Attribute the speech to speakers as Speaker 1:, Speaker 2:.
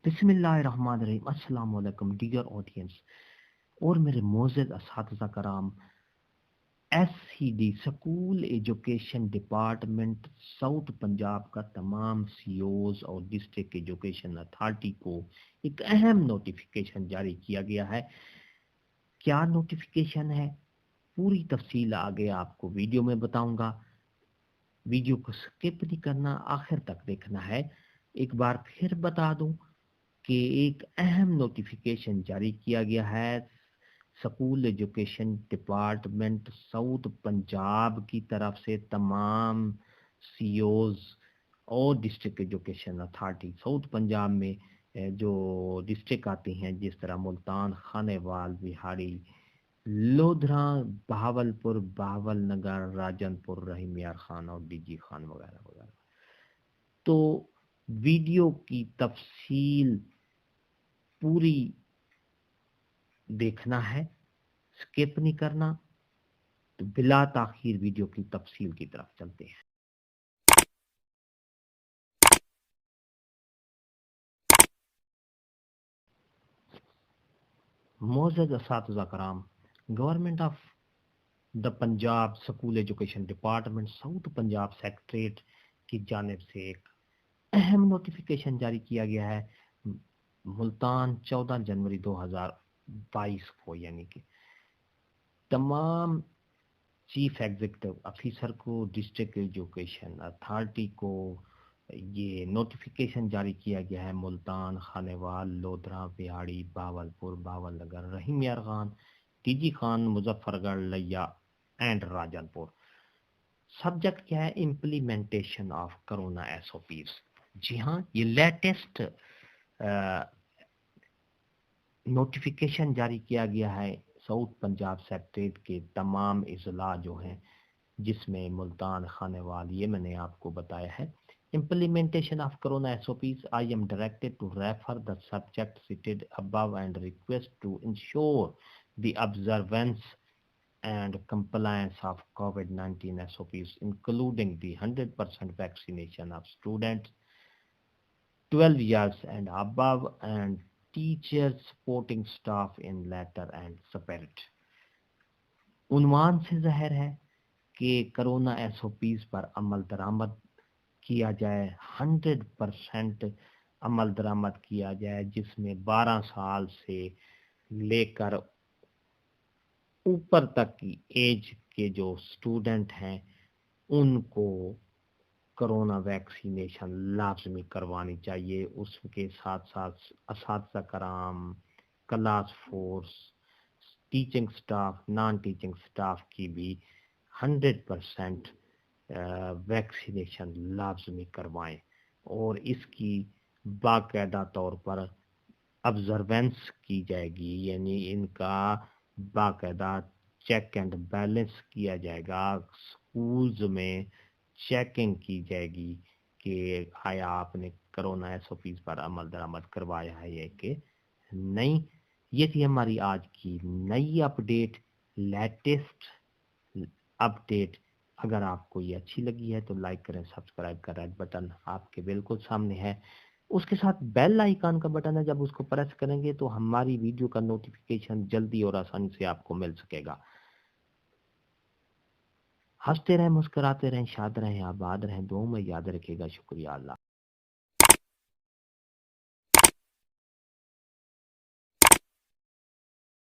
Speaker 1: बिस्मिल्लाहिर्रहमानिर्रहीम। अस्सलाम वालेकुम डियर ऑडियंस और मेरे मोअज़्ज़ज़ असातिज़ा कराम। SCD school education department south Punjab का तमाम सीईओज और डिस्ट्रिक्ट एजुकेशन अथॉरिटी को एक अहम नोटिफिकेशन जारी किया गया है। क्या नोटिफिकेशन है, पूरी तफसील आगे आपको वीडियो में बताऊंगा। वीडियो को स्किप नहीं करना, आखिर तक देखना है। एक बार फिर बता दूं कि एक अहम नोटिफिकेशन जारी किया गया है school education department south Punjab की तरफ से तमाम सीईओज और district education authority south Punjab में जो डिस्ट्रिक्ट आती हैं, जिस तरह मुल्तान, खानेवाल, बिहाड़ी, लोधरा, बहावलपुर, बहावल नगर, राजनपुर, रहीम यार खान और डीजी खान वगैरह वगैरह। तो वीडियो की तफसील पूरी देखना है, स्किप नहीं करना। तो बिला ताखीर वीडियो की तफसील की तरफ चलते हैं। मोअज़्ज़ज़ असातिज़ा कराम, government of the Punjab school education department south Punjab secretariat की जानिब से एक अहम नोटिफिकेशन जारी किया गया है मुल्तान 14 जनवरी 2022 को, यानी कि तमाम चीफ एग्जीक्यूटिव ऑफिसर को, डिस्ट्रिक्ट एजुकेशन अथॉरिटी को ये नोटिफिकेशन जारी किया गया है। मुल्तान, खानेवाल, लोधरा, बिहाड़ी, बावलपुर, बावल नगर, रहीम यार खान, टीजी खान, मुजफ्फरगढ़, लिया एंड राजनपुर। सब्जेक्ट क्या है? Implementation of corona SOPs. जी हाँ, ये लेटेस्ट नोटिफिकेशन जारी किया गया है साउथ पंजाब सेक्रेटरीट के तमाम इजला जो हैं, जिसमें मुल्तान, खानेवाल, ये मैंने आपको बताया है। Implementation of Corona SOPs, I am directed to refer the subject cited above and request to ensure the observance and compliance of COVID-19 SOPs, including the 100% vaccination of students 12 years and above and teachers supporting staff in letter and spirit। उन्वान से ज़ाहिर है कि corona SOPs पर अमल दरामद किया जाए, 100% अमल दरामद किया जाए, जिसमें 12 साल से लेकर ऊपर तक की एज के जो स्टूडेंट हैं उनको कोरोना वैक्सीनेशन लाजमी करवानी चाहिए। उसके साथ साथ असातिज़ा कराम, class force, teaching staff, non teaching staff की भी 100% वैक्सीनेशन लाजमी करवाएं और इसकी बाकायदा तौर पर ऑब्जर्वेंस की जाएगी, यानी इनका बाकायदा चेक एंड बैलेंस किया जाएगा। स्कूल्स में चेकिंग की जाएगी कि आया आपने कोरोना एसओपीज पर अमल दरामद करवाया है या कि नहीं। ये थी हमारी आज की नई अपडेट, लेटेस्ट अपडेट। अगर आपको ये अच्छी लगी है तो लाइक करें, सब्सक्राइब का रेड बटन आपके बिल्कुल सामने है, उसके साथ बेल आइकन का बटन है, जब उसको प्रेस करेंगे तो हमारी वीडियो का नोटिफिकेशन जल्दी और आसानी से आपको मिल सकेगा। हंसते रहें, मुस्कुराते रहें, शाद रहें, आबाद रहें, दुआओं में याद रखिएगा। शुक्रिया। अल्लाह।